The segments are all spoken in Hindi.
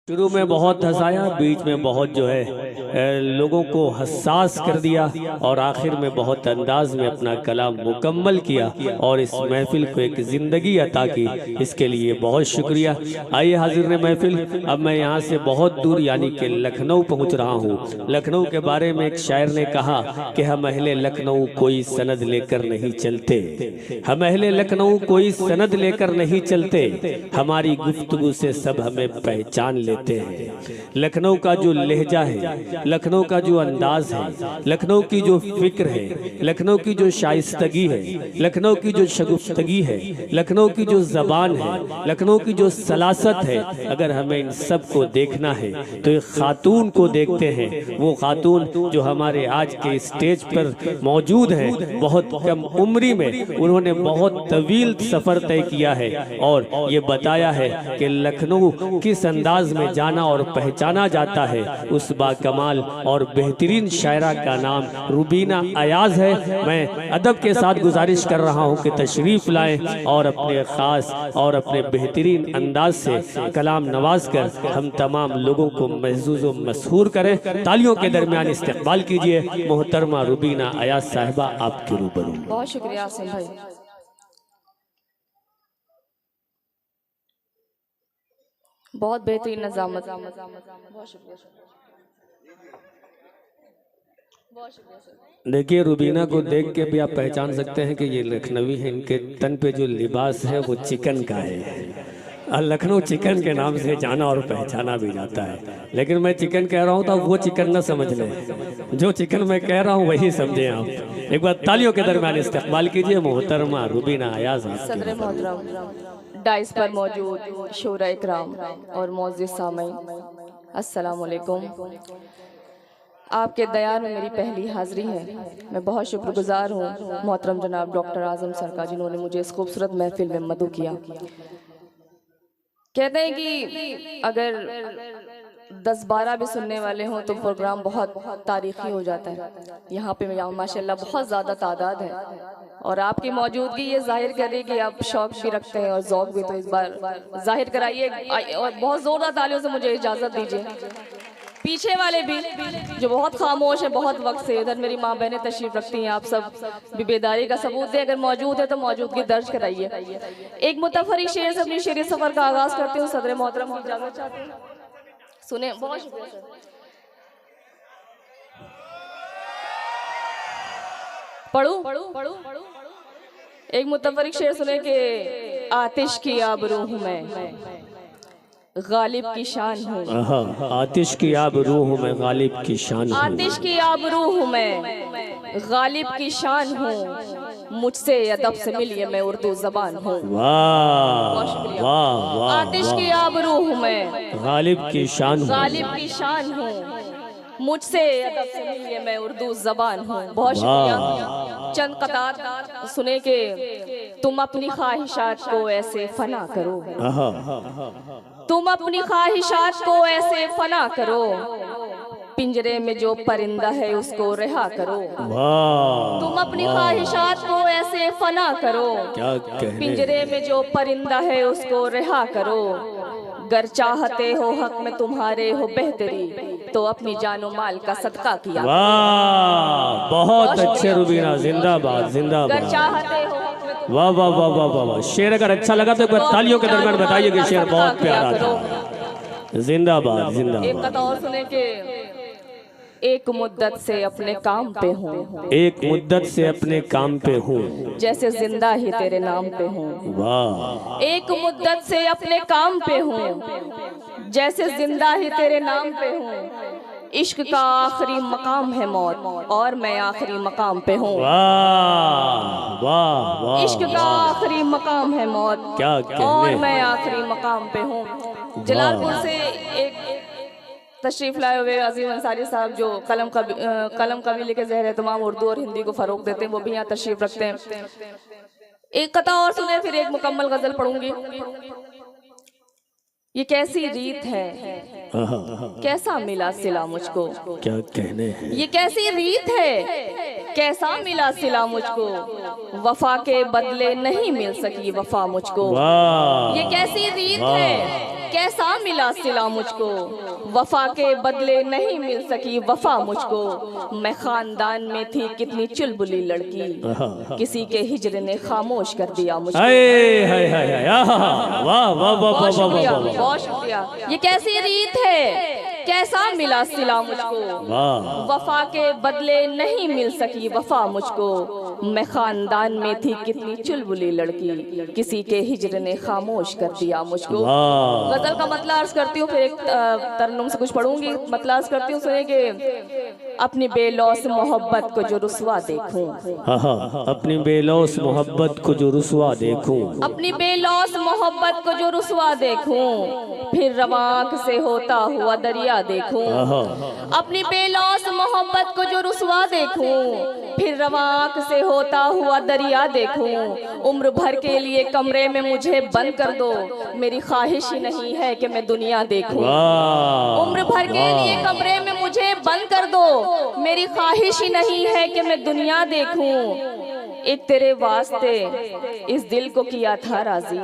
शुरू में बहुत हंसाया, बीच में बहुत जो है लोगों को हसास कर दिया और आखिर में बहुत अंदाज में अपना कलाम मुकम्मल किया और इस महफिल को एक ज़िंदगी अता की। इसके लिए बहुत शुक्रिया। आइए हाजिर महफिल, अब मैं यहाँ से बहुत दूर यानी कि लखनऊ पहुँच रहा हूँ। लखनऊ के बारे में एक शायर ने कहा कि हम अहले लखनऊ कोई सनद लेकर नहीं चलते, हम अहले लखनऊ कोई सनद लेकर नहीं चलते, हमारी गुफ्तगू से सब हमें पहचान लेते हैं। लखनऊ का जो लहजा है, लखनऊ का जो अंदाज है, लखनऊ की जो फिक्र है, लखनऊ की जो शाइस्तगी है, लखनऊ की जो शगुफ्तगी है, लखनऊ की जो जबान है, लखनऊ की जो सलासत है, अगर हमें इन सब को देखना है तो एक खातून को देखते हैं। वो खातून जो हमारे आज के स्टेज पर मौजूद है, बहुत कम उम्री में उन्होंने बहुत तवील सफर तय किया है और ये बताया है कि लखनऊ किस अंदाज में जाना और पहचाना जाता है। उस बाकमाल और बेहतरीन शायरा का नाम रुबीना अयाज है। मैं अदब के साथ गुजारिश कर रहा हूं कि तशरीफ लाएं और अपने खास और अपने बेहतरीन अंदाज से कलाम नवाज कर हम तमाम लोगों को महजूज व मशहूर करें। तालियों के दरमियान इस्तकबाल कीजिए मोहतरमा रुबीना अयाज साहिबा, आपके रूबरू। बहुत शुक्रिया आसिम भाई। बहुत बेहतरीन नज़ामत। बहुत शुक्रिया। देखिए, रुबीना को देख के भी आप पहचान सकते हैं कि ये लखनवी है। इनके तन पे जो लिबास है वो चिकन का है और लखनऊ चिकन के नाम से जाना और पहचाना भी जाता है। लेकिन मैं चिकन कह रहा हूँ तो वो चिकन न समझ लें, जो चिकन मैं कह रहा हूँ वही समझें आप। एक बार तालियों के दरमियान इस्तकबाल कीजिए मोहतरमा रुबीना अयाज। सदर मोहतरम डाइस पर मौजूद शोरा इकराम और मौजूद सामईन, अस्सलाम वालेकुम। आपके दयान में मेरी पहली हाज़िरी है। मैं बहुत शुक्रगुजार हूँ मोहतरम जनाब डॉक्टर आज़म सर का, जिन्होंने मुझे इस खूबसूरत महफिल में मदू किया। कहते हैं कि अगर 10-12 भी सुनने वाले हों तो प्रोग्राम बहुत तारीखी हो जाता है। यहाँ पे माशाल्लाह बहुत ज़्यादा तादाद है और आपकी मौजूदगी ये जाहिर करे कि आप शौक भी रखते हैं और ज़ौक़ भी, तो इस बार जाहिर कराइए और बहुत ज़ोरदार तालियों से मुझे इजाज़त दीजिए। पीछे वाले भी जो बहुत खामोश है बहुत वक्त से, इधर मेरी माँ बहनें तशरीफ रखती हैं, आप सब भी बेदारी का सबूत दें। अगर मौजूद है तो मौजूदगी दर्ज कराइए। एक मुतफरिक शेर से अपनी शेरी सफ़र का आगाज़ करती हूँ। सदर मोहतरम की इजाज़त चाहती हूँ, सुने। बहुत शुक्रिया सर। पढ़ू एक मुतफरिक शेर सुने कि आतिश की आबरू हूँ मैं, गालिब की शान हूँ। आतिश की आबरू हूँ मैं, गालिब की शान हूँ। आतिश की आबरू हूँ मैं, गालिब की शान हूँ। मुझसे अदब से मिलिए मैं उर्दू ज़बान हूँ। वाह वाह वाह। आतिश की आबरू हूँ मैं, गालिब की शान हूँ। गालिब की शान हूँ। मुझसे अदब से मिलिए मैं उर्दू ज़बान हूँ। बहुत शुक्रिया। चंद कतार सुने के तुम अपनी ख्वाहिशात को ऐसे फना करो, तुम अपनी ख्वाहिशात को ऐसे फना करो, पिंजरे में जो परिंदा है उसको रिहा करो। तुम अपनी ख्वाहिशात को ऐसे फना करो, पिंजरे में जो परिंदा है उसको रिहा करो। गर चाहते हो हक में तुम्हारे हो बेहतरी, तो अपनी जानो माल का सदका किया। वाह, बहुत अच्छे रुबीना, जिंदाबाद जिंदाबाद। गर चाहते हो वाह वाह वाह वाह वाह वाह। शेर अगर अच्छा लगा तो एक बार तालियों के दरमियान बताइए कि शेर बहुत प्यारा था। जिंदाबाद जिंदाबाद। एक कथा और सुने के एक मुद्दत से अपने काम पे हूँ, एक मुद्दत से अपने काम पे हूँ, जैसे जिंदा ही तेरे नाम पे हूँ। वाह। एक मुद्दत से अपने काम पे हूँ, जैसे जिंदा ही तेरे नाम पे हूँ। इश्क का आखिरी मकाम है मौत और मैं आखिरी मकाम पे हूँ। वाह वाह वाह। इश्क का आखिरी मकाम है मौत, क्या और मैं आखिरी मकाम पे हूँ। जलालपुर से एक तशरीफ लाए हुए अजीम अंसारी साहब, जो कलम कबीले के ज़हर तमाम उर्दू और हिंदी को फ़रोग देते हैं, वो भी यहाँ तशरीफ रखते हैं। एक कथा और सुने फिर एक मुकम्मल गज़ल पढ़ूंगी। ये कैसी रीत है, कैसा मिला सिला मुझको, क्या कहने हैं। ये कैसी रीत है, कैसा मिला सिला मुझको, वफा के बदले नहीं मिल सकी वफा मुझको। वाह। ये कैसी रीत है, कैसा मिला सिला मुझको, वफा के बदले नहीं मिल सकी वफा मुझको। मैं खानदान में थी कितनी चुलबुली लड़की, किसी के हिजर ने खामोश कर दिया मुझको। वाह वाह वाह बहुत शुक्रिया, वाह बहुत शुक्रिया। ये कैसी रीत है, कैसा मिला सिला मुझको, वफा के बदले नहीं मिल सकी वफा मुझको। मैं खानदान में थी कितनी चुलबुली लड़की, किसी के हिजर ने खामोश कर दिया मुझको। गजल का मतलब अर्ज करती हूँ, फिर एक तरन्नुम से कुछ पढ़ूंगी। मतलब अर्ज करती हूँ, सुनेंगे। अपनी बेलौस मोहब्बत को जो रुसवा देखूं, अपनी बेलौस मोहब्बत को जो रुसवा देखूं, अपनी बेलौस मोहब्बत को जो रुसवा देखूं, फिर रवाक से होता हुआ दरिया देखूं। अपनी बेलौस मोहब्बत को जो रुसवा देखूं, फिर रवाक से होता हुआ दरिया देखूं। उम्र भर के लिए कमरे में मुझे बंद कर दो, मेरी ख्वाहिश ही नहीं है कि मैं दुनिया देखूं। उम्र भर के लिए कमरे में मुझे बंद कर दो, मेरी ख्वाहिश ही नहीं है कि मैं दुनिया देखूं। एक तेरे वास्ते इस दिल को किया था राजी,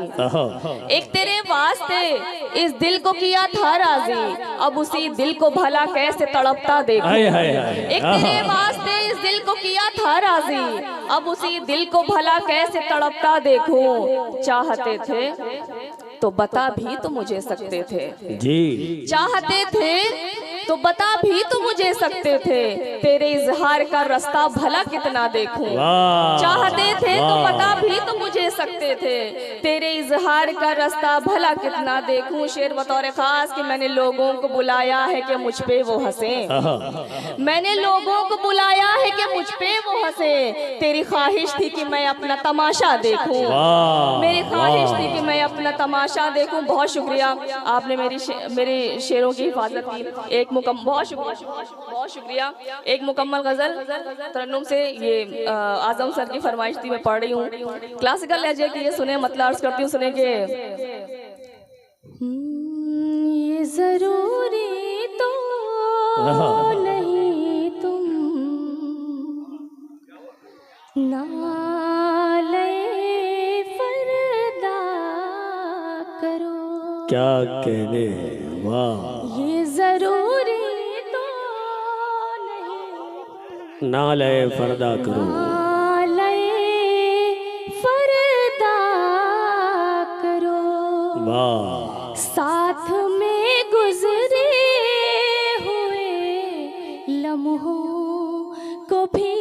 एक तेरे वास्ते इस दिल को किया था राजी, अब उसी दिल को भला कैसे तड़पता देखूं। एक तेरे वास्ते इस दिल को किया था राजी, अब उसी दिल को भला कैसे तड़पता देखूं। चाहते थे तो बता भी तो मुझे सकते थे जी, चाहते थे तो बता भी तो मुझे सकते थे, तेरे इजहार का रास्ता भला कितना देखूं। चाहते थे तो बता भी तो मुझे सकते थे, तेरे इजहार का रास्ता भला कितना देखूं। शेर बतौर खास कि मैंने लोगों को बुलाया है कि मुझ पे वो हंसे, मैंने लोगों को बुलाया है कि मुझ पे वो हंसे। तेरी ख्वाहिश थी कि मैं अपना तमाशा देखूं, मेरी ख्वाहिश थी कि मैं अपना तमाशा देखूं। बहुत शुक्रिया, आपने मेरे शेरों की हिफाजत की। एक बहुत शुक्रिया। एक मुकम्मल गजल तरन्नुम से, ये आजम सर की फरमाइश थी, मैं पढ़ रही हूँ। क्लासिकल लहजे की ये सुने, मतलब अर्ज करती हूँ, सुने के। ये जरूरी तो नहीं तुम नाले फरदा करो, क्या कहने। वाह, ये जरूरी तो नहीं नाले फरदा करो, नाले फरदा करो। वाह, साथ में गुजरे हुए लम्हों को भी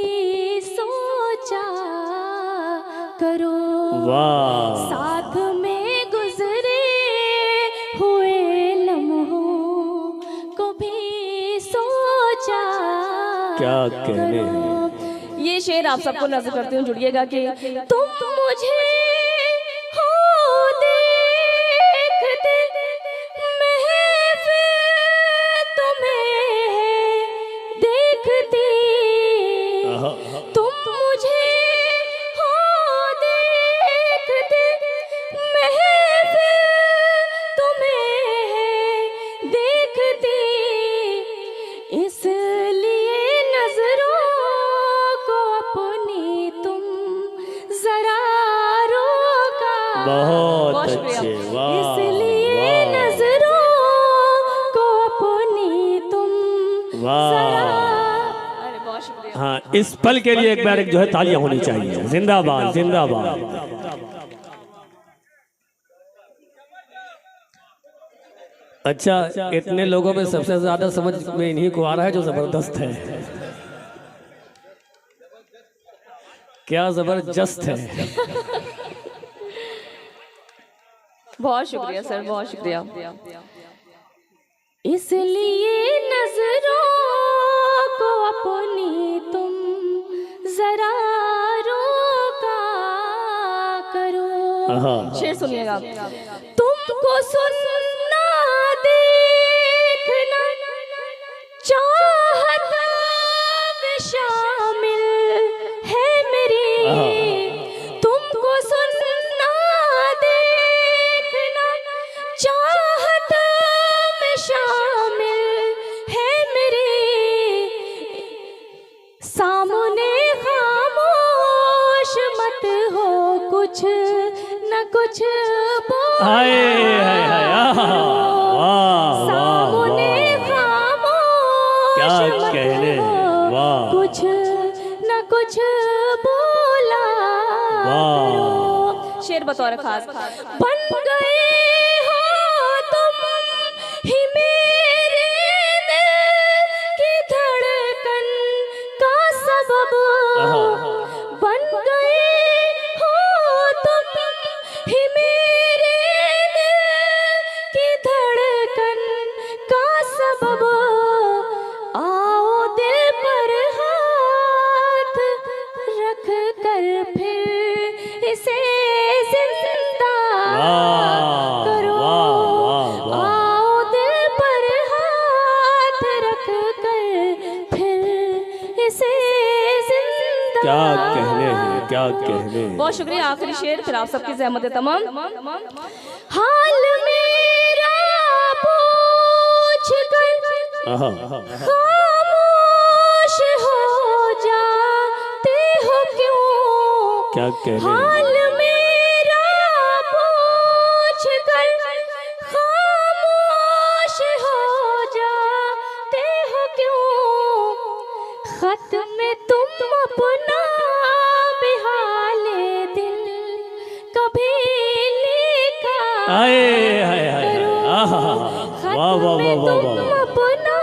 सोचा करो। वाह, साथ में गुजरे हुए लम्हों को भी सोचा क्या कहने। ये शेर आप सबको नजर करती हूँ, जुड़िएगा कि तुम मुझे हो देखते, महफिल तुम्हें देखती। तुम मुझे हो देखते, महफिल तुम्हें देखती। इसलिए नजरों को अपनी तुम जरा रोका। बहुत अच्छे, वाह, इसलिए नजरों को अपनी तुम जरा। अरे बहुत शुक्रिया। हाँ, इस पल के लिए एक बार एक जो है तालियां होनी चाहिए। जिंदाबाद, जिंदाबाद। अच्छा, इतने लोगों में सबसे ज्यादा समझ में इन्हीं को आ रहा है जो जबरदस्त है। क्या जबरदस्त है। बहुत शुक्रिया सर, बहुत शुक्रिया। इसलिए नजरों को अपनी तुम जरा रोका करो। शेर सुनिएगा। तुमको सुनना देखना चाहत में शामिल है मेरी। तुमको सुनना देखना चाहत में शामिल है मेरी। सामने खामोश मत हो, कुछ न कुछ बोल। कुछ बोला वाह। करो। शेर बतौर खास, बन गए हो तुम ही मेरे दिल की धड़कन का सबब, बन गए हो तुम ही मेरे दिल की धड़कन का सबब। आओ दिल पर हाथ रख कर फिर इसे जिंदा करो। आओ दिल पर हाथ रख कर फिर इसे जिंदा। क्या कहने हैं, क्या कहने हैं। बहुत शुक्रिया। आखिरी शेर फिर आप सबकी ज़हमत तमाम। हाल मेरा पूछ कर आहा, खामोश हो जाते हो क्यों? क्या कहने हैं। हाल मेरा पूछ कर खामोश हो जाते हो क्यों? खत में तुम अपना बेहाले दिल कभी लिखा आए हाय हाय करो। आहा, खत वाह वाह में वाह वाह तुम वाह। अपना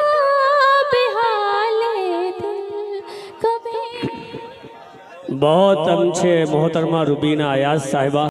बेहाले दिल कभी। बहुत अच्छे मोहतरमा रुबीना अयाज साहिबा।